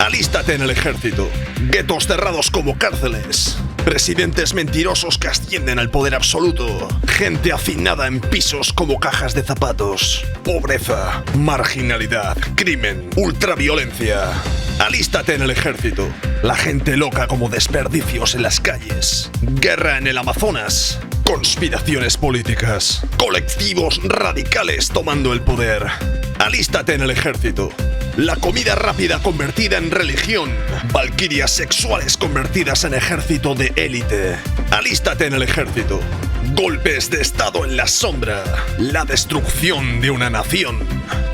Alístate en el ejército. Guetos cerrados como cárceles. Presidentes mentirosos que ascienden al poder absoluto. Gente hacinada en pisos como cajas de zapatos. Pobreza, marginalidad, crimen, ultraviolencia. Alístate en el ejército. La gente loca como desperdicios en las calles. Guerra en el Amazonas. Conspiraciones políticas. Colectivos radicales tomando el poder. Alístate en el ejército. La comida rápida convertida en religión. Valquirias sexuales convertidas en ejército de élite. Alístate en el ejército. Golpes de estado en la sombra. La destrucción de una nación.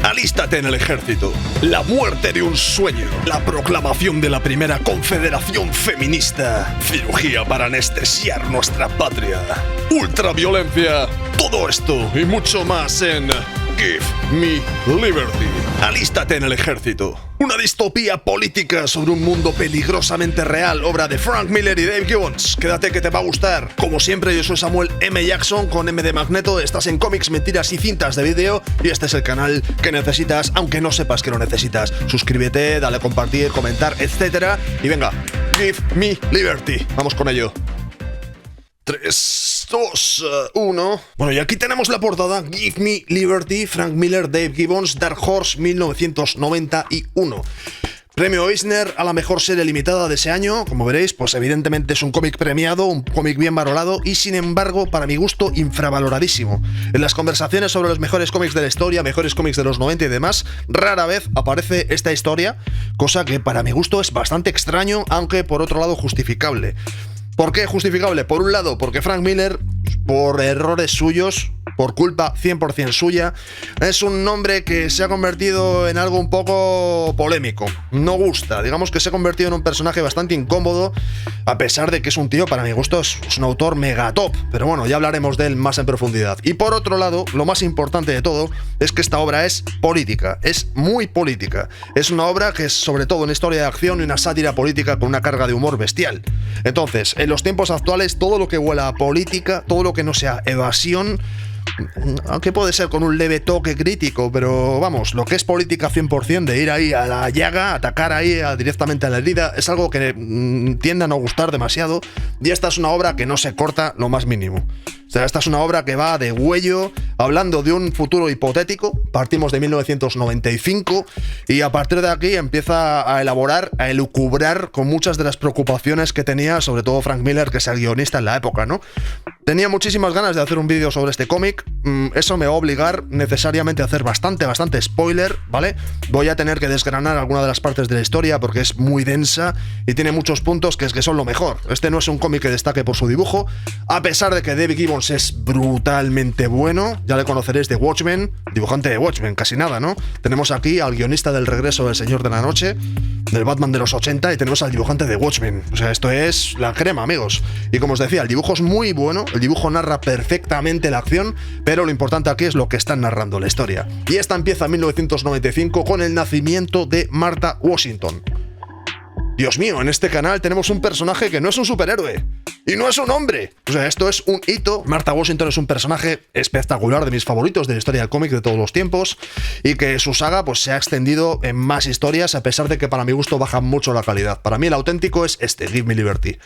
Alístate en el ejército. La muerte de un sueño. La proclamación de la primera confederación feminista. Cirugía para anestesiar nuestra patria. Ultraviolencia. Todo esto y mucho más en Give Me Liberty. Alístate en el ejército. Una distopía política sobre un mundo peligrosamente real, obra de Frank Miller y Dave Gibbons. Quédate que te va a gustar. Como siempre, yo soy Samuel M. Jackson con M de Magneto. Estás en Cómics, Mentiras y Cintas de Vídeo y este es el canal que necesitas, aunque no sepas que lo necesitas. Suscríbete, dale a compartir, comentar, etc. Y venga, Give Me Liberty. Vamos con ello. 3, 2, 1. Bueno, y aquí tenemos la portada. Give Me Liberty, Frank Miller, Dave Gibbons, Dark Horse, 1991. Premio Eisner a la mejor serie limitada de ese año. Como veréis, pues evidentemente es un cómic premiado, un cómic bien valorado y sin embargo, para mi gusto, infravaloradísimo. En las conversaciones sobre los mejores cómics de la historia, mejores cómics de los 90 y demás, rara vez aparece esta historia, cosa que para mi gusto es bastante extraño, aunque por otro lado justificable. ¿Por qué justificable? Por un lado, porque Frank Miller, por errores suyos, por culpa 100% suya, es un nombre que se ha convertido en algo un poco polémico. No gusta, digamos que se ha convertido en un personaje bastante incómodo, a pesar de que es un tío, para mi gusto, es un autor mega top. Pero bueno, ya hablaremos de él más en profundidad. Y por otro lado, lo más importante de todo es que esta obra es política, es muy política. Es una obra que es sobre todo una historia de acción y una sátira política con una carga de humor bestial. Entonces, en los tiempos actuales, todo lo que huela a política, todo lo que no sea evasión, aunque puede ser con un leve toque crítico, pero vamos, lo que es política 100%, de ir ahí a la llaga, atacar ahí directamente a la herida, es algo que tiende a no gustar demasiado, y esta es una obra que no se corta lo más mínimo. O sea, esta es una obra que va de huello, hablando de un futuro hipotético. Partimos de 1995 y a partir de aquí empieza a elaborar, a elucubrar con muchas de las preocupaciones que tenía, sobre todo Frank Miller, que es el guionista en la época, ¿no? Tenía muchísimas ganas de hacer un vídeo sobre este cómic. Eso me va a obligar necesariamente a hacer bastante spoiler, ¿vale? Voy a tener que desgranar alguna de las partes de la historia porque es muy densa y tiene muchos puntos que son lo mejor. Este no es un cómic que destaque por su dibujo, a pesar de que David Gibbons es brutalmente bueno. Ya le conoceréis de Watchmen, dibujante de Watchmen, casi nada, ¿no? Tenemos aquí al guionista del Regreso del Señor de la Noche, del Batman de los 80, y tenemos al dibujante de Watchmen. O sea, esto es la crema, amigos. Y como os decía, el dibujo es muy bueno, el dibujo narra perfectamente la acción, pero lo importante aquí es lo que están narrando la historia. Y esta empieza en 1995 con el nacimiento de Martha Washington. Dios mío, en este canal tenemos un personaje que no es un superhéroe y no es un hombre. O sea, esto es un hito. Martha Washington es un personaje espectacular, de mis favoritos de la historia del cómic de todos los tiempos, y que su saga pues se ha extendido en más historias, a pesar de que para mi gusto baja mucho la calidad. Para mí el auténtico es este, Give Me Liberty.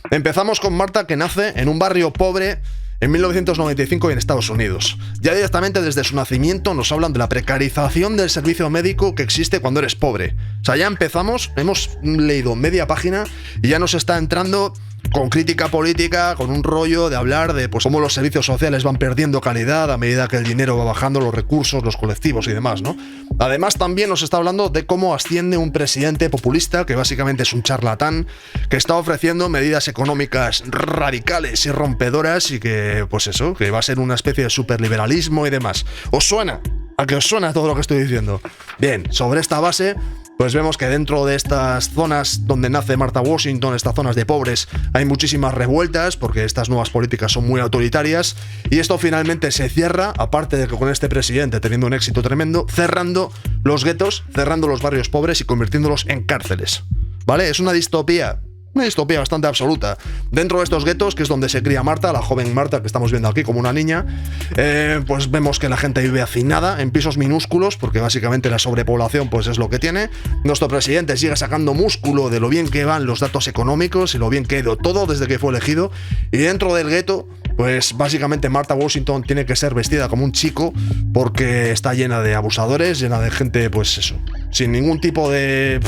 Empezamos con Martha, que nace en un barrio pobre en 1995 y en Estados Unidos. Ya directamente desde su nacimiento nos hablan de la precarización del servicio médico que existe cuando eres pobre. O sea, ya empezamos, hemos leído media página y ya nos está entrando con crítica política, con un rollo de hablar de pues cómo los servicios sociales van perdiendo calidad a medida que el dinero va bajando, los recursos, los colectivos y demás, ¿no? Además, también nos está hablando de cómo asciende un presidente populista, que básicamente es un charlatán, que está ofreciendo medidas económicas radicales y rompedoras y que, pues eso, que va a ser una especie de superliberalismo y demás. ¿Os suena? ¿A qué os suena todo lo que estoy diciendo? Bien, sobre esta base, pues vemos que dentro de estas zonas donde nace Martha Washington, estas zonas de pobres, hay muchísimas revueltas porque estas nuevas políticas son muy autoritarias, y esto finalmente se cierra, aparte de que con este presidente teniendo un éxito tremendo, cerrando los guetos, cerrando los barrios pobres y convirtiéndolos en cárceles, ¿vale? Es una distopía Una distopía bastante absoluta. Dentro de estos guetos, que es donde se cría Marta, la joven Marta que estamos viendo aquí como una niña, pues vemos que la gente vive hacinada en pisos minúsculos, porque básicamente la sobrepoblación pues es lo que tiene. Nuestro presidente sigue sacando músculo de lo bien que van los datos económicos y lo bien que ha ido todo desde que fue elegido. Y dentro del gueto, pues básicamente Martha Washington tiene que ser vestida como un chico porque está llena de abusadores, llena de gente, pues eso, sin ningún tipo de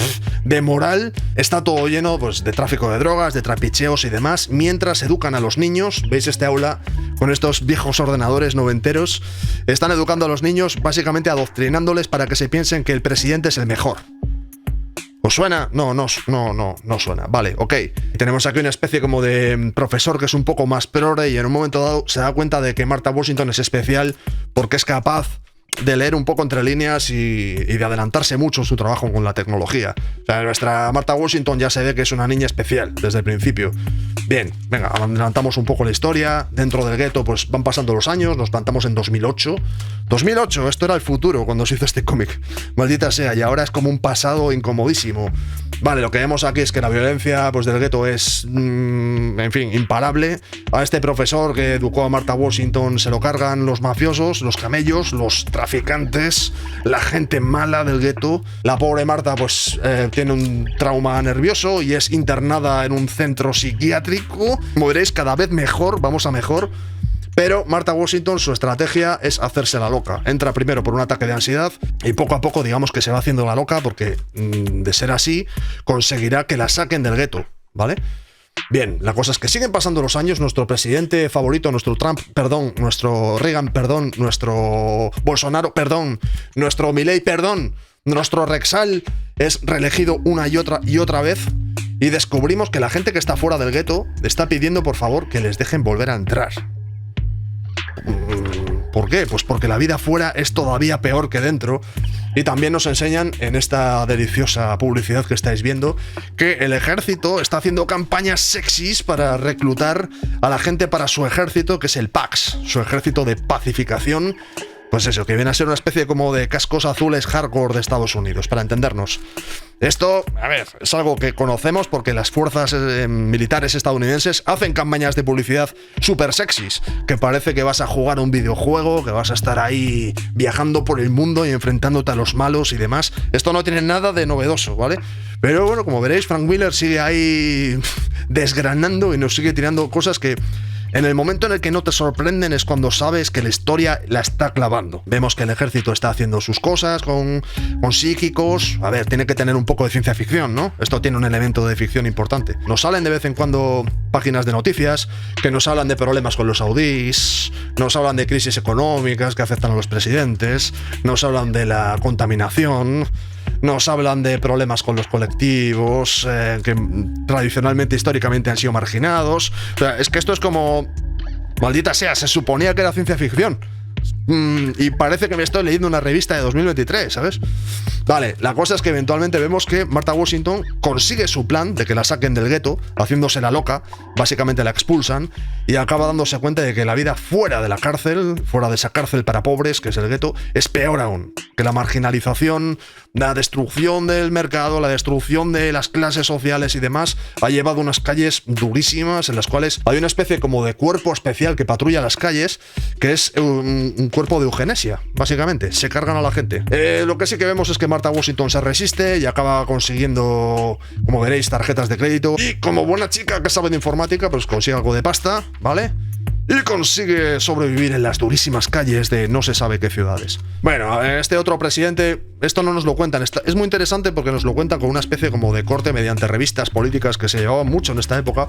moral. Está todo lleno pues de tráfico de drogas, de trapicheos y demás, mientras educan a los niños. ¿Veis este aula con estos viejos ordenadores noventeros? Están educando a los niños, básicamente adoctrinándoles para que se piensen que el presidente es el mejor. ¿Os suena? No suena. Vale, ok. Tenemos aquí una especie como de profesor que es un poco más progre y en un momento dado se da cuenta de que Martha Washington es especial porque es capaz de leer un poco entre líneas y de adelantarse mucho en su trabajo con la tecnología. O sea, nuestra Martha Washington ya se ve que es una niña especial desde el principio. Bien, venga, adelantamos un poco la historia. Dentro del gueto pues van pasando los años, nos plantamos en 2008. 2008, esto era el futuro cuando se hizo este cómic. Maldita sea, y ahora es como un pasado incomodísimo. Vale, lo que vemos aquí es que la violencia pues del gueto es, en fin, imparable. A este profesor que educó a Martha Washington se lo cargan los mafiosos, los camellos, los traficantes, la gente mala del gueto. La pobre Martha pues tiene un trauma nervioso y es internada en un centro psiquiátrico. Como veréis, cada vez mejor, vamos a mejor. Pero Martha Washington, su estrategia es hacerse la loca. Entra primero por un ataque de ansiedad y poco a poco digamos que se va haciendo la loca porque, de ser así, conseguirá que la saquen del gueto, ¿vale? Bien, la cosa es que siguen pasando los años, nuestro presidente favorito, nuestro Trump, perdón, nuestro Reagan, perdón, nuestro Bolsonaro, perdón, nuestro Milei, perdón, nuestro Rexal es reelegido una y otra vez y descubrimos que la gente que está fuera del gueto está pidiendo por favor que les dejen volver a entrar. ¿Por qué? Pues porque la vida fuera es todavía peor que dentro. Y también nos enseñan en esta deliciosa publicidad que estáis viendo que el ejército está haciendo campañas sexys para reclutar a la gente para su ejército, que es el PAX, su ejército de pacificación. Pues eso, que viene a ser una especie como de cascos azules hardcore de Estados Unidos, para entendernos. Esto, a ver, es algo que conocemos porque las fuerzas militares estadounidenses hacen campañas de publicidad súper sexys, que parece que vas a jugar un videojuego, que vas a estar ahí viajando por el mundo y enfrentándote a los malos y demás. Esto no tiene nada de novedoso, ¿vale? Pero bueno, como veréis, Frank Miller sigue ahí desgranando y nos sigue tirando cosas que en el momento en el que no te sorprenden es cuando sabes que la historia la está clavando. Vemos que el ejército está haciendo sus cosas con psíquicos. A ver, tiene que tener un poco de ciencia ficción, ¿no? Esto tiene un elemento de ficción importante. Nos salen de vez en cuando páginas de noticias que nos hablan de problemas con los saudíes, nos hablan de crisis económicas que afectan a los presidentes, nos hablan de la contaminación, nos hablan de problemas con los colectivos que tradicionalmente, históricamente han sido marginados. O sea, es que esto es como... Maldita sea, se suponía que era ciencia ficción. Y parece que me estoy leyendo una revista de 2023, ¿sabes? Vale, la cosa es que eventualmente vemos que Martha Washington consigue su plan de que la saquen del gueto, haciéndose la loca, básicamente la expulsan, y acaba dándose cuenta de que la vida fuera de la cárcel, fuera de esa cárcel para pobres, que es el gueto, es peor aún, que la marginalización, la destrucción del mercado, la destrucción de las clases sociales y demás, ha llevado a unas calles durísimas en las cuales hay una especie como de cuerpo especial que patrulla las calles, que es un cuerpo de eugenesia, básicamente, se cargan a la gente. Lo que sí que vemos es que Martha Washington se resiste y acaba consiguiendo, como veréis, tarjetas de crédito, y como buena chica que sabe de informática, pues consigue algo de pasta, ¿vale? Y consigue sobrevivir en las durísimas calles de no se sabe qué ciudades. Bueno, este otro presidente, esto no nos lo cuentan, es muy interesante porque nos lo cuentan con una especie como de corte mediante revistas políticas que se llevaban mucho en esta época.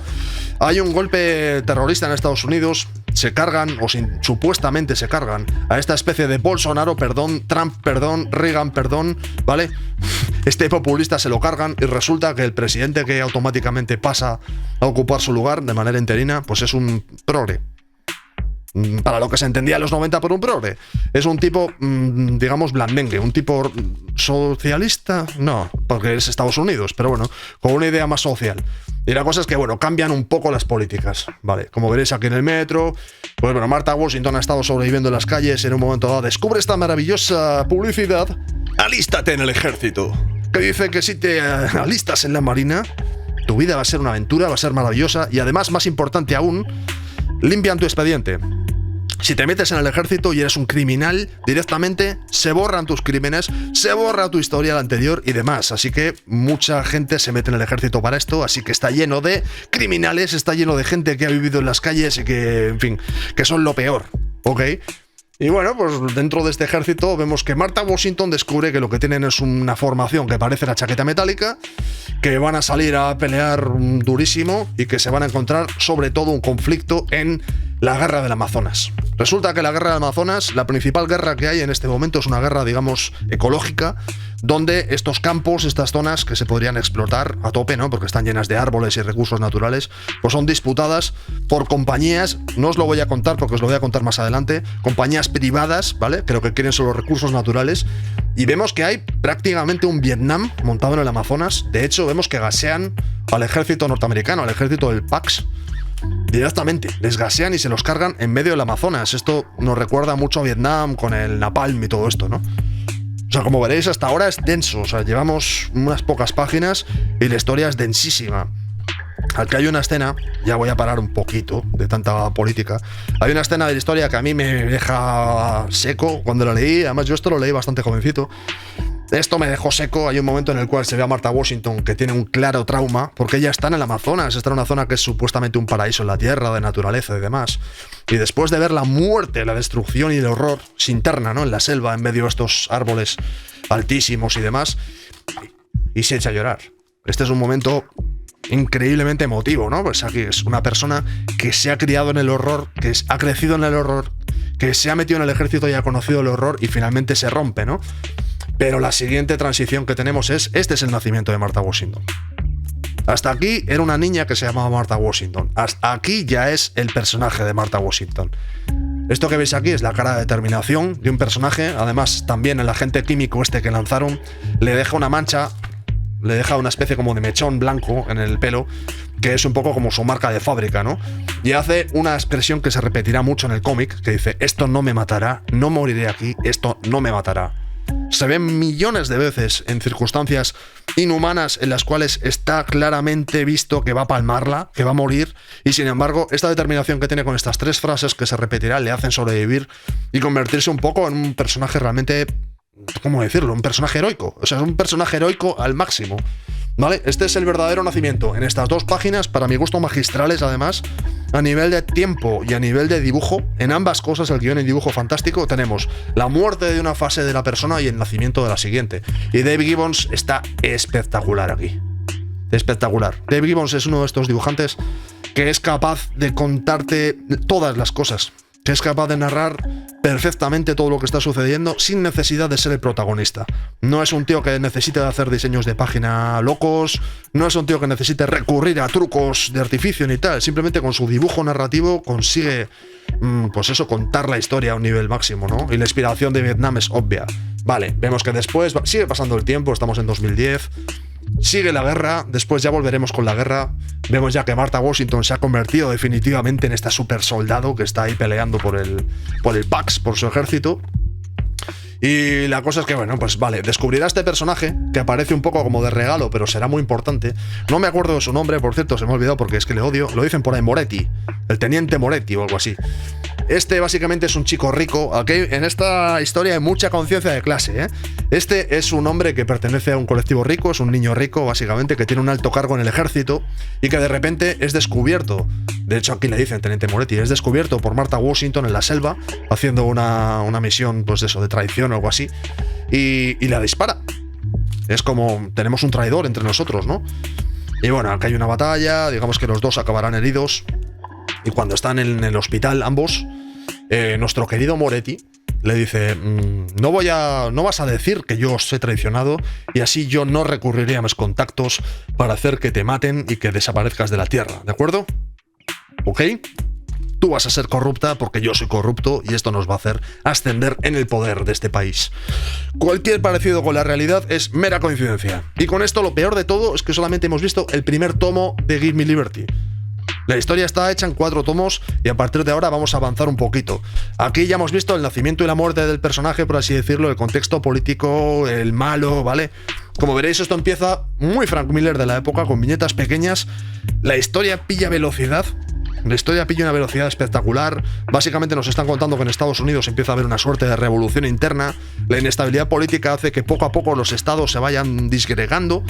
Hay un golpe terrorista en Estados Unidos, se cargan, supuestamente se cargan, a esta especie de Bolsonaro, perdón, Trump, perdón, Reagan, perdón, ¿vale? Este populista se lo cargan y resulta que el presidente que automáticamente pasa a ocupar su lugar de manera interina, pues es un progre. Para lo que se entendía en los 90 por un progre. Es un tipo, digamos, blandengue, un tipo socialista, no, porque es Estados Unidos, pero bueno, con una idea más social. Y la cosa es que, bueno, cambian un poco las políticas, ¿vale? Como veréis aquí en el metro, pues bueno, Martha Washington ha estado sobreviviendo en las calles, en un momento dado descubre esta maravillosa publicidad. Alístate en el ejército. Que dice que si te alistas en la marina, tu vida va a ser una aventura, va a ser maravillosa y además, más importante aún, limpian tu expediente. Si te metes en el ejército y eres un criminal, directamente se borran tus crímenes, se borra tu historia anterior y demás. Así que mucha gente se mete en el ejército para esto, así que está lleno de criminales, está lleno de gente que ha vivido en las calles y que, en fin, que son lo peor, ¿ok? Y bueno, pues dentro de este ejército vemos que Martha Washington descubre que lo que tienen es una formación que parece la chaqueta metálica, que van a salir a pelear durísimo y que se van a encontrar sobre todo un conflicto en la guerra del Amazonas. Resulta que la guerra del Amazonas, la principal guerra que hay en este momento es una guerra, digamos, ecológica, donde estos campos, estas zonas que se podrían explotar a tope, ¿no? Porque están llenas de árboles y recursos naturales, pues son disputadas por compañías, no os lo voy a contar porque os lo voy a contar más adelante, compañías privadas, ¿vale? Que lo que quieren son los recursos naturales, y vemos que hay prácticamente un Vietnam montado en el Amazonas. De hecho, vemos que gasean al ejército norteamericano, al ejército del PAX, directamente, les gasean y se los cargan en medio del Amazonas. Esto nos recuerda mucho a Vietnam con el napalm y todo esto, ¿no? O sea, como veréis, hasta ahora es denso. O sea, llevamos unas pocas páginas y la historia es densísima. Al que hay una escena, ya voy a parar un poquito de tanta política. Hay una escena de la historia que a mí me deja seco cuando la leí. Además, yo esto lo leí bastante jovencito. Esto me dejó seco. Hay un momento en el cual se ve a Martha Washington que tiene un claro trauma, porque ella está en el Amazonas, está en una zona que es supuestamente un paraíso en la tierra, de naturaleza y demás. Y después de ver la muerte, la destrucción y el horror, se interna, ¿no?, en la selva, en medio de estos árboles altísimos y demás, y se echa a llorar. Este es un momento increíblemente emotivo, ¿no? Pues aquí es una persona que se ha criado en el horror, que ha crecido en el horror, que se ha metido en el ejército y ha conocido el horror y finalmente se rompe, ¿no? Pero la siguiente transición que tenemos es, este es el nacimiento de Martha Washington. Hasta aquí era una niña que se llamaba Martha Washington. Hasta aquí ya es el personaje de Martha Washington. Esto que veis aquí es la cara de determinación de un personaje. Además, también el agente químico este que lanzaron le deja una mancha, le deja una especie como de mechón blanco en el pelo, que es un poco como su marca de fábrica, ¿no? Y hace una expresión que se repetirá mucho en el cómic, que dice: esto no me matará, no moriré aquí, esto no me matará. Se ven millones de veces en circunstancias inhumanas en las cuales está claramente visto que va a palmarla, que va a morir, y sin embargo esta determinación que tiene con estas tres frases que se repetirá le hacen sobrevivir y convertirse un poco en un personaje realmente, ¿cómo decirlo?, un personaje heroico. O sea, es un personaje heroico al máximo, ¿vale? Este es el verdadero nacimiento. En estas dos páginas, para mi gusto magistrales además, a nivel de tiempo y a nivel de dibujo, en ambas cosas, el guión y dibujo fantástico, tenemos la muerte de una fase de la persona y el nacimiento de la siguiente. Y Dave Gibbons está espectacular aquí. Espectacular. Dave Gibbons es uno de estos dibujantes que es capaz de contarte todas las cosas, que es capaz de narrar perfectamente todo lo que está sucediendo sin necesidad de ser el protagonista. No es un tío que necesite hacer diseños de página locos, no es un tío que necesite recurrir a trucos de artificio ni tal, simplemente con su dibujo narrativo consigue, pues eso, contar la historia a un nivel máximo, ¿no? Y la inspiración de Vietnam es obvia. Vale, vemos que después sigue pasando el tiempo, estamos en 2010, sigue la guerra, después ya volveremos con la guerra. Vemos ya que Martha Washington se ha convertido definitivamente en esta super soldado que está ahí peleando por el PAX, por su ejército. Y la cosa es que, bueno, pues vale, descubrirá este personaje que aparece un poco como de regalo, pero será muy importante. No me acuerdo de su nombre, por cierto, se me ha olvidado porque es que le odio. Lo dicen por ahí, Moretti, el teniente Moretti o algo así. Este básicamente es un chico rico. Aquí en esta historia hay mucha conciencia de clase, ¿eh? Este es un hombre que pertenece a un colectivo rico, es un niño rico básicamente, que tiene un alto cargo en el ejército y que de repente es descubierto. De hecho, aquí le dicen teniente Moretti, es descubierto por Martha Washington en la selva haciendo una misión, pues eso, de traición o algo así, y la dispara. Es como, tenemos un traidor entre nosotros, ¿no? Y bueno, acá hay una batalla, digamos que los dos acabarán heridos, y cuando están en el hospital ambos, nuestro querido Moretti le dice: no vas a decir que yo os he traicionado, y así yo no recurriré a mis contactos para hacer que te maten y que desaparezcas de la tierra, ¿de acuerdo? ¿Ok? Tú vas a ser corrupta porque yo soy corrupto y esto nos va a hacer ascender en el poder de este país. Cualquier parecido con la realidad es mera coincidencia. Y con esto lo peor de todo es que solamente hemos visto el primer tomo de Give Me Liberty. La historia está hecha en 4 tomos y a partir de ahora vamos a avanzar un poquito. Aquí ya hemos visto el nacimiento y la muerte del personaje, por así decirlo, el contexto político, el malo, ¿vale? Como veréis, esto empieza muy Frank Miller de la época, con viñetas pequeñas. La historia pilla velocidad. La historia pilla una velocidad espectacular. Básicamente nos están contando que en Estados Unidos empieza a haber una suerte de revolución interna. La inestabilidad política hace que poco a poco los estados se vayan disgregando.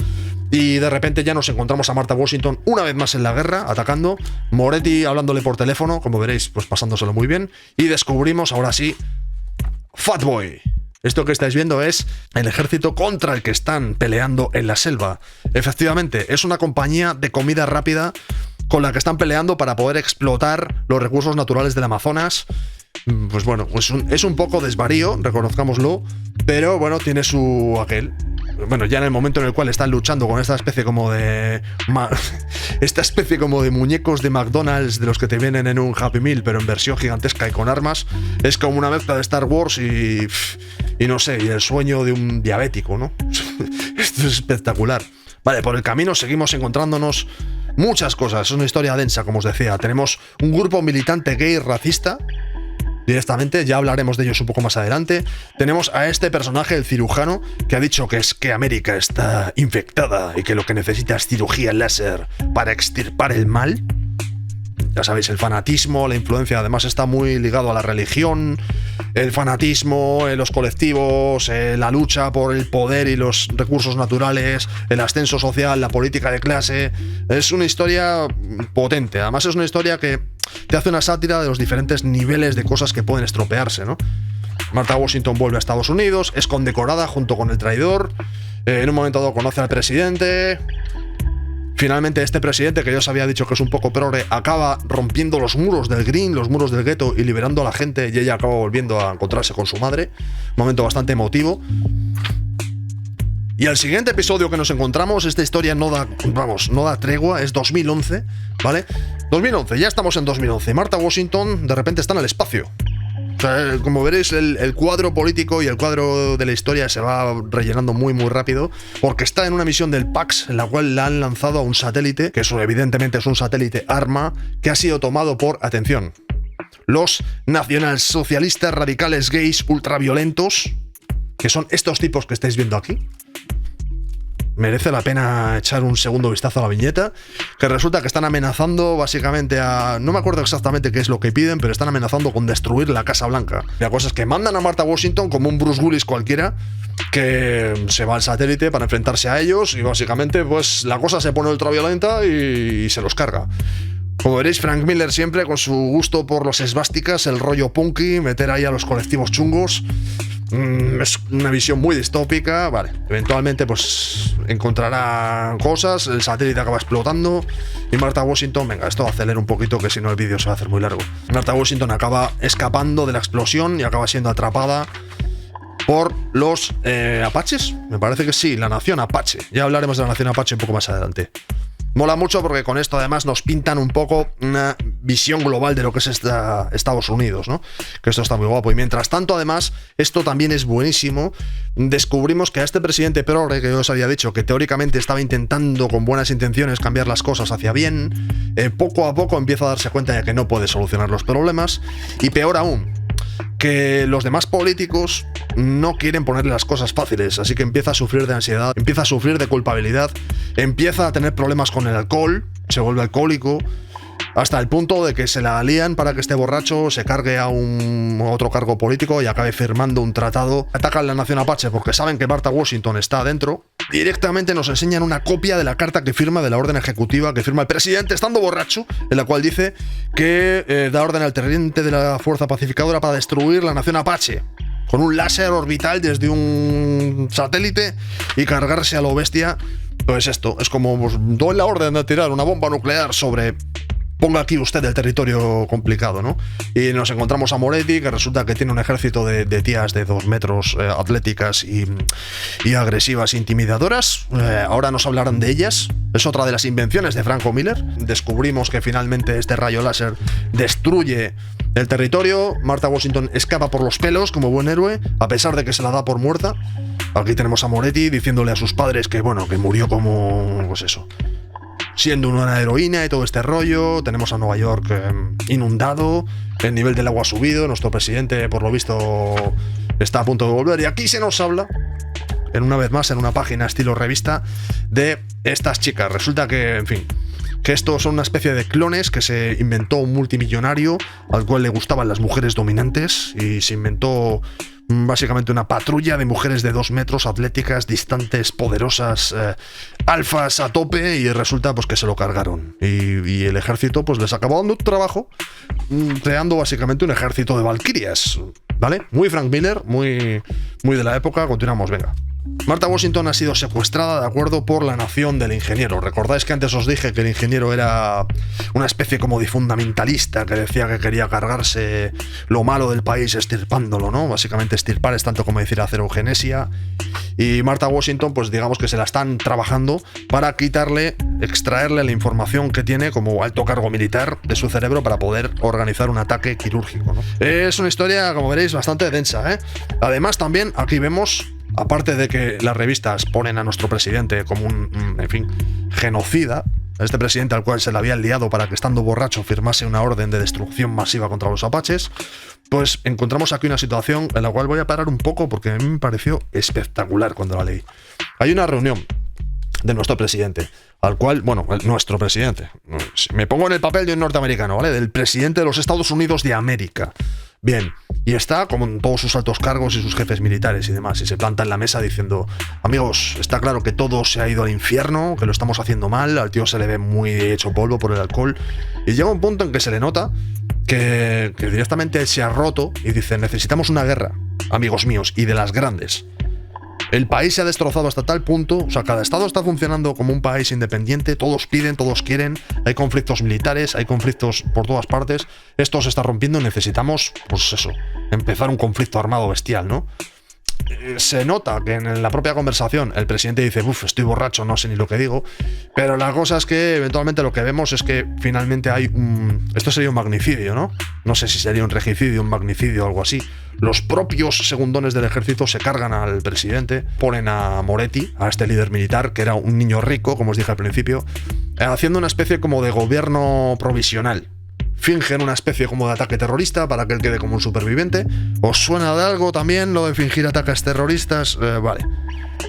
Y de repente ya nos encontramos a Martha Washington una vez más en la guerra, atacando. Moretti hablándole por teléfono, como veréis, pues pasándoselo muy bien. Y descubrimos, ahora sí, Fatboy. Esto que estáis viendo es el ejército contra el que están peleando en la selva. Efectivamente, es una compañía de comida rápida con la que están peleando para poder explotar los recursos naturales del Amazonas. Pues bueno, es un poco desvarío, reconozcámoslo, pero bueno, tiene su aquel. Bueno, ya en el momento en el cual están luchando con esta especie como de muñecos de McDonald's de los que te vienen en un Happy Meal, pero en versión gigantesca y con armas, es como una mezcla de Star Wars y no sé, y el sueño de un diabético, ¿no? Esto es espectacular. Vale, por el camino seguimos encontrándonos muchas cosas. Es una historia densa, como os decía. Tenemos un grupo militante gay racista. Directamente, ya hablaremos de ellos un poco más adelante. Tenemos a este personaje, el cirujano, que ha dicho que es que América está infectada y que lo que necesita es cirugía láser para extirpar el mal. Ya sabéis, el fanatismo, la influencia, además está muy ligado a la religión, el fanatismo, los colectivos, la lucha por el poder y los recursos naturales, el ascenso social, la política de clase. Es una historia potente, además es una historia que te hace una sátira de los diferentes niveles de cosas que pueden estropearse, ¿no? Martha Washington vuelve a Estados Unidos, es condecorada junto con el traidor, en un momento dado conoce al presidente. Finalmente este presidente, que ya os había dicho que es un poco progre, acaba rompiendo los muros del Green, los muros del gueto y liberando a la gente, y ella acaba volviendo a encontrarse con su madre. Un momento bastante emotivo. Y al siguiente episodio que nos encontramos, esta historia no da tregua, es 2011, ¿vale? 2011, ya estamos en 2011. Martha Washington de repente está en el espacio. O sea, como veréis, el cuadro político y el cuadro de la historia se va rellenando muy rápido, porque está en una misión del PAX en la cual la han lanzado a un satélite, que eso evidentemente es un satélite arma, que ha sido tomado por, atención, los nacionalsocialistas radicales gays ultraviolentos, que son estos tipos que estáis viendo aquí. Merece la pena echar un segundo vistazo a la viñeta, que resulta que están amenazando básicamente a... No me acuerdo exactamente qué es lo que piden, pero están amenazando con destruir la Casa Blanca. La cosa es que mandan a Martha Washington como un Bruce Willis cualquiera, que se va al satélite para enfrentarse a ellos y básicamente pues la cosa se pone ultraviolenta y se los carga. Como veréis, Frank Miller siempre con su gusto por los esvásticas, el rollo punky, meter ahí a los colectivos chungos. Es una visión muy distópica, vale. Eventualmente pues encontrará cosas, el satélite acaba explotando y Martha Washington, venga, esto acelera un poquito que si no el vídeo se va a hacer muy largo. Martha Washington acaba escapando de la explosión y acaba siendo atrapada por los apaches, me parece que sí, la nación apache. Ya hablaremos de la nación apache un poco más adelante. Mola mucho porque con esto además nos pintan un poco una visión global de lo que es Estados Unidos, ¿no? Que esto está muy guapo. Y mientras tanto, además, esto también es buenísimo. Descubrimos que a este presidente progre, que yo os había dicho, que teóricamente estaba intentando con buenas intenciones cambiar las cosas hacia bien, poco a poco empieza a darse cuenta de que no puede solucionar los problemas. Y peor aún, que los demás políticos no quieren ponerle las cosas fáciles, así que empieza a sufrir de ansiedad, empieza a sufrir de culpabilidad, empieza a tener problemas con el alcohol, se vuelve alcohólico, hasta el punto de que se la alían para que este borracho se cargue a otro cargo político y acabe firmando un tratado. Atacan la nación apache porque saben que Martha Washington está adentro. Directamente nos enseñan una copia de la carta que firma, de la orden ejecutiva que firma el presidente estando borracho, en la cual dice que da orden al teniente de la fuerza pacificadora para destruir la nación apache con un láser orbital desde un satélite y cargarse a lo bestia. Pues esto, es como pues, doy la orden de tirar una bomba nuclear sobre... Ponga aquí usted el territorio complicado, ¿no? Y nos encontramos a Moretti, que resulta que tiene un ejército de tías de 2 metros, atléticas y agresivas, intimidadoras. Ahora nos hablarán de ellas. Es otra de las invenciones de Frank Miller. Descubrimos que finalmente este rayo láser destruye el territorio. Martha Washington escapa por los pelos como buen héroe, a pesar de que se la da por muerta. Aquí tenemos a Moretti diciéndole a sus padres que, bueno, que murió como... pues eso... siendo una heroína y todo este rollo. Tenemos a Nueva York inundado, el nivel del agua ha subido, nuestro presidente por lo visto está a punto de volver y aquí se nos habla una vez más, en una página estilo revista de estas chicas. Resulta que, en fin, que estos son una especie de clones que se inventó un multimillonario al cual le gustaban las mujeres dominantes y se inventó básicamente una patrulla de mujeres de 2 metros, atléticas, distantes, poderosas, alfas a tope, y resulta pues que se lo cargaron. Y el ejército pues les acabó dando trabajo, creando básicamente un ejército de valquirias, ¿vale? Muy Frank Miller, muy de la época. Continuamos, venga. Martha Washington ha sido secuestrada, de acuerdo, por la nación del ingeniero. ¿Recordáis que antes os dije que el ingeniero era una especie como de fundamentalista que decía que quería cargarse lo malo del país estirpándolo, ¿no? Básicamente estirpar es tanto como decir hacer eugenesia. Y Martha Washington, pues digamos que se la están trabajando para extraerle la información que tiene como alto cargo militar de su cerebro para poder organizar un ataque quirúrgico, ¿no? Es una historia, como veréis, bastante densa, ¿eh? Además, también aquí vemos, aparte de que las revistas ponen a nuestro presidente como en fin, genocida, a este presidente al cual se le había liado para que, estando borracho, firmase una orden de destrucción masiva contra los apaches, pues encontramos aquí una situación en la cual voy a parar un poco porque a mí me pareció espectacular cuando la leí. Hay una reunión de nuestro presidente, al cual, bueno, nuestro presidente, me pongo en el papel de un norteamericano, ¿vale? Del presidente de los Estados Unidos de América. Bien, y está con todos sus altos cargos y sus jefes militares y demás, y se planta en la mesa diciendo: amigos, está claro que todo se ha ido al infierno, que lo estamos haciendo mal, al tío se le ve muy hecho polvo por el alcohol, y llega un punto en que se le nota que directamente se ha roto y dice: necesitamos una guerra, amigos míos, y de las grandes. El país se ha destrozado hasta tal punto, o sea, cada estado está funcionando como un país independiente, todos piden, todos quieren, hay conflictos militares, hay conflictos por todas partes, esto se está rompiendo, necesitamos, pues eso, empezar un conflicto armado bestial, ¿no? Se nota que en la propia conversación el presidente dice: uff, estoy borracho, no sé ni lo que digo, pero la cosa es que eventualmente lo que vemos es que finalmente hay esto sería un magnicidio, ¿no? No sé si sería un regicidio, un magnicidio o algo así. Los propios segundones del ejército se cargan al presidente, ponen a Moretti, a este líder militar, que era un niño rico, como os dije al principio, haciendo una especie como de gobierno provisional. Fingen una especie como de ataque terrorista para que él quede como un superviviente. ¿Os suena de algo también lo de fingir ataques terroristas? Vale.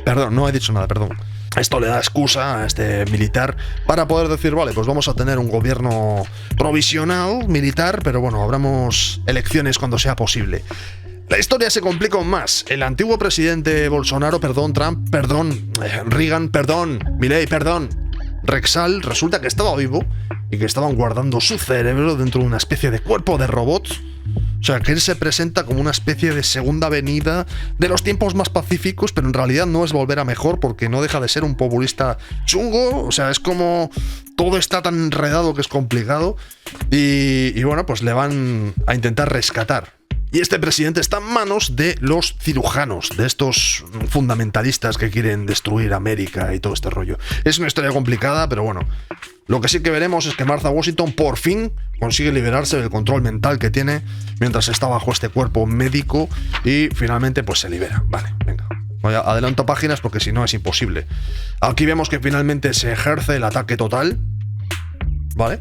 Perdón, no he dicho nada, perdón. Esto le da excusa a este militar para poder decir: vale, pues vamos a tener un gobierno provisional militar, pero bueno, habremos elecciones cuando sea posible. La historia se complica aún más. El antiguo presidente Bolsonaro, Trump, Reagan, Milei, Rexall, resulta que estaba vivo y que estaban guardando su cerebro dentro de una especie de cuerpo de robot. O sea, que él se presenta como una especie de segunda venida de los tiempos más pacíficos, pero en realidad no es volver a mejor, porque no deja de ser un populista chungo. O sea, es como todo está tan enredado que es complicado. Y bueno, pues le van a intentar rescatar. Y este presidente está en manos de los cirujanos, de estos fundamentalistas que quieren destruir América y todo este rollo. Es una historia complicada, pero bueno. Lo que sí que veremos es que Martha Washington por fin consigue liberarse del control mental que tiene mientras está bajo este cuerpo médico y finalmente pues se libera. Vale, venga. Adelanto páginas porque si no es imposible. Aquí vemos que finalmente se ejerce el ataque total. ¿Vale?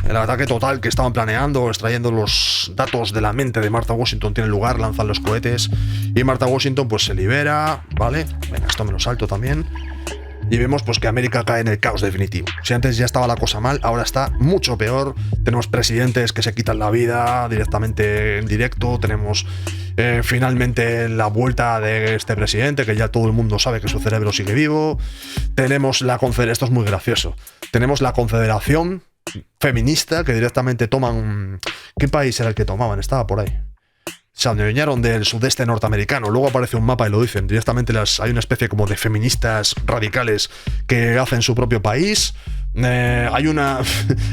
El ataque total que estaban planeando, extrayendo los datos de la mente de Martha Washington, tiene lugar, lanzan los cohetes y Martha Washington pues se libera, ¿vale? Venga, esto me lo salto también. Y vemos pues que América cae en el caos definitivo. Si antes ya estaba la cosa mal, ahora está mucho peor. Tenemos presidentes que se quitan la vida directamente en directo. Tenemos finalmente la vuelta de este presidente, que ya todo el mundo sabe que su cerebro sigue vivo. Tenemos la confederación, esto es muy gracioso. Tenemos la confederación feminista que directamente toman... ¿Qué país era el que tomaban? Estaba por ahí. Se adueñaron del sudeste norteamericano. Luego aparece un mapa y lo dicen. Directamente hay una especie como de feministas radicales que hacen su propio país. Hay una...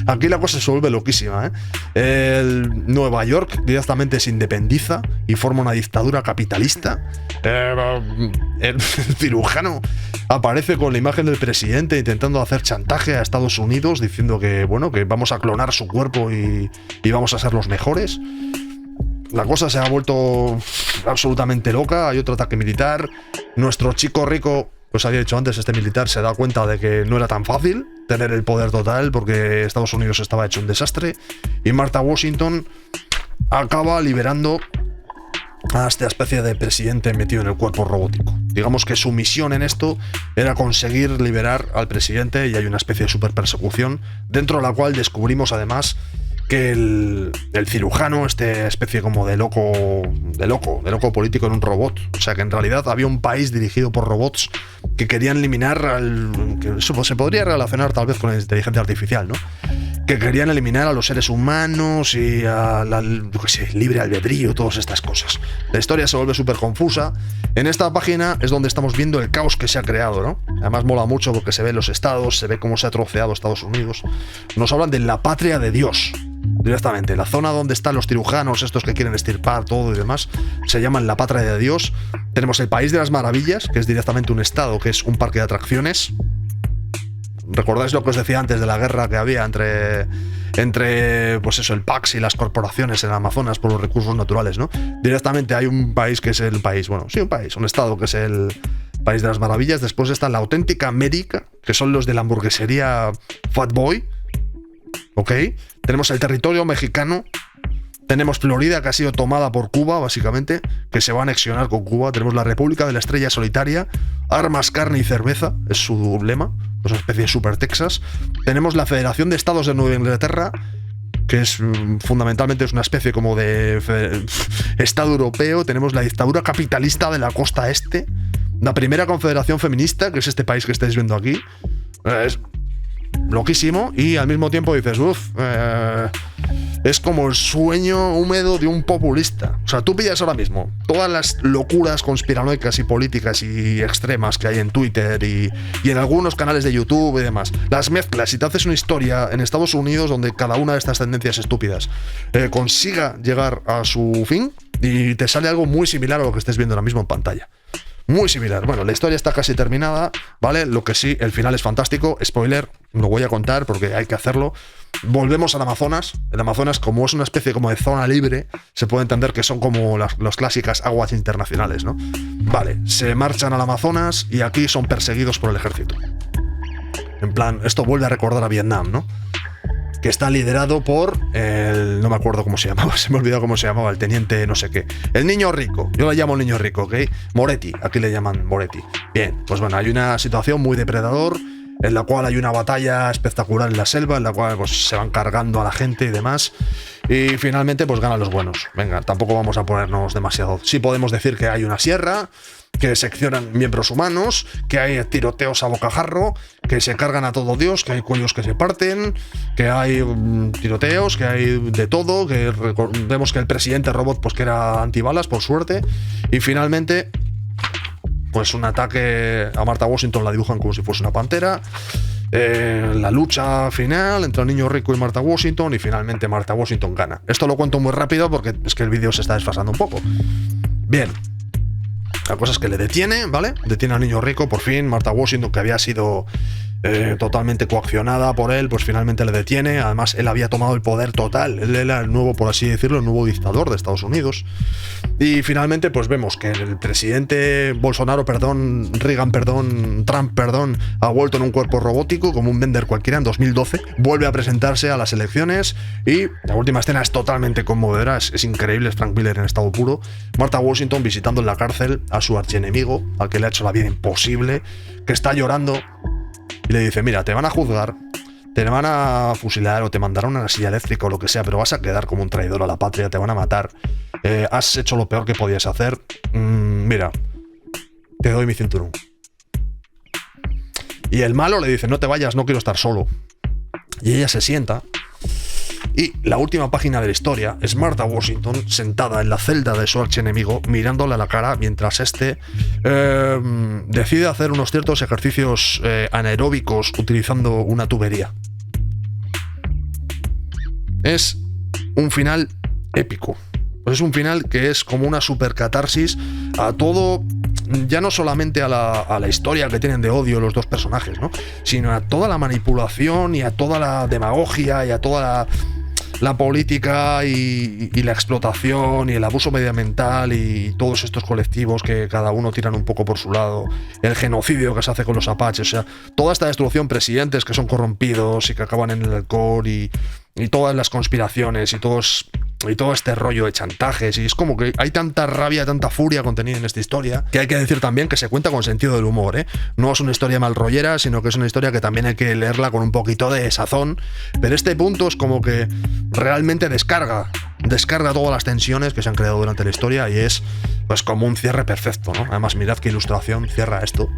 Aquí la cosa se vuelve loquísima, Nueva York directamente se independiza y forma una dictadura capitalista. El cirujano aparece con la imagen del presidente intentando hacer chantaje a Estados Unidos, diciendo que, bueno, que vamos a clonar su cuerpo y vamos a ser los mejores. La cosa se ha vuelto absolutamente loca. Hay otro ataque militar. Nuestro chico rico, pues había dicho antes, este militar se da cuenta de que no era tan fácil tener el poder total porque Estados Unidos estaba hecho un desastre. Y Martha Washington acaba liberando a esta especie de presidente metido en el cuerpo robótico. Digamos que su misión en esto era conseguir liberar al presidente, y hay una especie de super persecución, dentro de la cual descubrimos además que el cirujano, esta especie como de loco político en un robot. O sea que en realidad había un país dirigido por robots que querían eliminar que eso se podría relacionar tal vez con la inteligencia artificial, ¿no? Que querían eliminar a los seres humanos y a libre albedrío, todas estas cosas. La historia se vuelve súper confusa. En esta página es donde estamos viendo el caos que se ha creado, ¿no? Además mola mucho porque se ven los estados, se ve cómo se ha troceado Estados Unidos. Nos hablan de la patria de Dios. Directamente, la zona donde están los cirujanos, estos que quieren extirpar todo y demás, se llaman la patria de Dios. Tenemos el País de las Maravillas, que es directamente un estado, que es un parque de atracciones. ¿Recordáis lo que os decía antes de la guerra que había entre pues eso, el PAX y las corporaciones en Amazonas por los recursos naturales, ¿no? Directamente hay un país que es el país, bueno, sí, un estado que es el País de las Maravillas. Después está la auténtica América, que son los de la hamburguesería Fat Boy. ¿Ok? Tenemos el territorio mexicano. Tenemos Florida, que ha sido tomada por Cuba, básicamente, que se va a anexionar con Cuba. Tenemos la República de la Estrella Solitaria, armas, carne y cerveza, es su lema, es una especie de Super Texas. Tenemos la Federación de Estados de Nueva Inglaterra, que es fundamentalmente es una especie como de Estado europeo. Tenemos la dictadura capitalista de la costa este, la primera confederación feminista, que es este país que estáis viendo aquí. Es loquísimo, y al mismo tiempo dices, es como el sueño húmedo de un populista. O sea, tú pillas ahora mismo todas las locuras conspiranoicas y políticas y extremas que hay en Twitter y en algunos canales de YouTube y demás, las mezclas y te haces una historia en Estados Unidos donde cada una de estas tendencias estúpidas consiga llegar a su fin, y te sale algo muy similar a lo que estés viendo ahora mismo en pantalla. Muy similar. Bueno, la historia está casi terminada, ¿vale? Lo que sí, el final es fantástico. Spoiler, lo voy a contar porque hay que hacerlo. Volvemos al Amazonas. El Amazonas, como es una especie como de zona libre, se puede entender que son como las clásicas aguas internacionales, ¿no? Vale, se marchan al Amazonas y aquí son perseguidos por el ejército. En plan, esto vuelve a recordar a Vietnam, ¿no? Que está liderado por no me acuerdo cómo se llamaba, se me olvidó cómo se llamaba, el teniente no sé qué. El niño rico, yo le llamo el niño rico, ¿ok? Moretti, aquí le llaman Moretti. Bien, pues bueno, hay una situación muy depredador, en la cual hay una batalla espectacular en la selva, en la cual pues se van cargando a la gente y demás, y finalmente pues ganan los buenos. Venga, tampoco vamos a ponernos demasiado. Sí podemos decir que hay una sierra, que seccionan miembros humanos, que hay tiroteos a bocajarro, que se cargan a todo Dios, que hay cuellos que se parten, que hay tiroteos, que hay de todo, que vemos que el presidente robot pues que era antibalas, por suerte, y finalmente pues un ataque a Martha Washington, la dibujan como si fuese una pantera. La lucha final entre el niño rico y Martha Washington, y finalmente Martha Washington gana. Esto lo cuento muy rápido porque es que el vídeo se está desfasando un poco. Bien. La cosa es que le detiene, ¿vale? Detiene al niño rico, por fin. Martha Washington, que había sido totalmente coaccionada por él, pues finalmente le detiene. Además, él había tomado el poder total. Él era el nuevo, por así decirlo, el nuevo dictador de Estados Unidos. Y finalmente, pues vemos que el presidente Bolsonaro, Reagan, Trump, ha vuelto en un cuerpo robótico, como un vender cualquiera, en 2012. Vuelve a presentarse a las elecciones y la última escena es totalmente conmovedora. Es increíble, es Frank Miller en estado puro. Martha Washington visitando en la cárcel a su archienemigo, al que le ha hecho la vida imposible, que está llorando. Y le dice, mira, te van a juzgar, te van a fusilar o te mandarán a una silla eléctrica o lo que sea, pero vas a quedar como un traidor a la patria, te van a matar. Has hecho lo peor que podías hacer. Mira, te doy mi cinturón. Y el malo le dice, no te vayas, no quiero estar solo. Y ella se sienta. Y la última página de la historia es Martha Washington sentada en la celda de su archienemigo, mirándole a la cara mientras decide hacer unos ciertos ejercicios anaeróbicos utilizando una tubería. Es un final épico. Es un final que es como una super catarsis a todo, ya no solamente a la historia que tienen de odio los dos personajes, ¿no? Sino a toda la manipulación y a toda la demagogia y a toda la política y la explotación y el abuso medioambiental y todos estos colectivos que cada uno tiran un poco por su lado, el genocidio que se hace con los apaches, o sea, toda esta destrucción, presidentes que son corrompidos y que acaban en el alcohol y todas las conspiraciones y todos y todo este rollo de chantajes, y es como que hay tanta rabia, tanta furia contenida en esta historia, que hay que decir también que se cuenta con sentido del humor, ¿eh? No es una historia mal rollera, sino que es una historia que también hay que leerla con un poquito de sazón, pero este punto es como que realmente descarga todas las tensiones que se han creado durante la historia y es pues como un cierre perfecto, ¿no? Además, mirad qué ilustración cierra esto,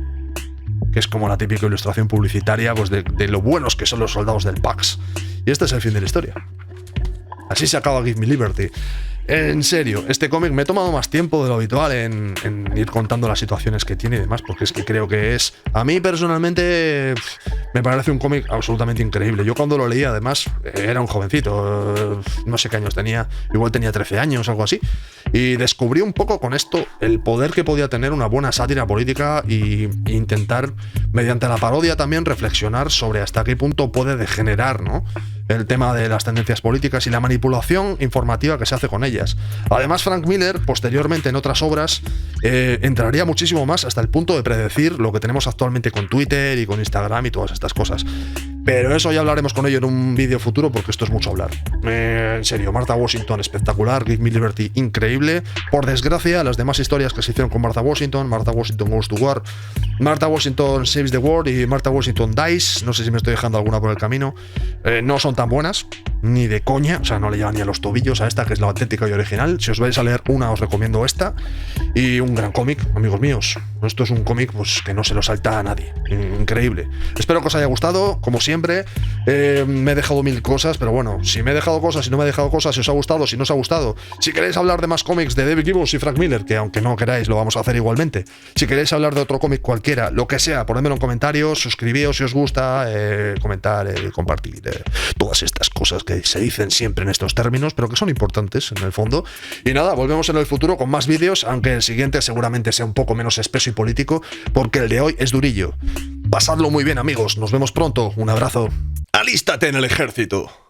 que es como la típica ilustración publicitaria pues de lo buenos que son los soldados del PAX. Y este es el fin de la historia. Así se acaba Give Me Liberty. En serio, este cómic me he tomado más tiempo de lo habitual en ir contando las situaciones que tiene y demás, porque es que creo que es... A mí personalmente me parece un cómic absolutamente increíble. Yo cuando lo leía, además, era un jovencito, no sé qué años tenía, igual tenía 13 años, algo así, y descubrí un poco con esto el poder que podía tener una buena sátira política e intentar, mediante la parodia también, reflexionar sobre hasta qué punto puede degenerar, ¿no?, el tema de las tendencias políticas y la manipulación informativa que se hace con ellas. Además, Frank Miller, posteriormente en otras obras, entraría muchísimo más hasta el punto de predecir lo que tenemos actualmente con Twitter y con Instagram y todas estas cosas. Pero eso ya hablaremos con ello en un vídeo futuro, porque esto es mucho hablar. En serio, Martha Washington espectacular, Give Me Liberty increíble. Por desgracia, las demás historias que se hicieron con Martha Washington Goes to War, Martha Washington Saves the World y Martha Washington Dies, no sé si me estoy dejando alguna por el camino, no son tan buenas, ni de coña, o sea, no le llevan ni a los tobillos a esta, que es la auténtica y original. Si os vais a leer una, os recomiendo esta. Y un gran cómic, amigos míos. Esto es un cómic pues, que no se lo salta a nadie. Increíble. Espero que os haya gustado, como siempre. Me he dejado mil cosas, pero bueno, si me he dejado cosas, si no me he dejado cosas, si os ha gustado, si no os ha gustado. Si queréis hablar de más cómics de David Gibbons y Frank Miller, que aunque no queráis, lo vamos a hacer igualmente. Si queréis hablar de otro cómic cualquiera, lo que sea, ponedmelo en comentarios, suscribíos si os gusta, comentar, compartir, todas estas cosas que se dicen siempre en estos términos, pero que son importantes en el fondo. Y nada, volvemos en el futuro con más vídeos, aunque el siguiente seguramente sea un poco menos espeso y político, porque el de hoy es durillo. Pasadlo muy bien, amigos, nos vemos pronto, un abrazo. ¡Alístate en el ejército!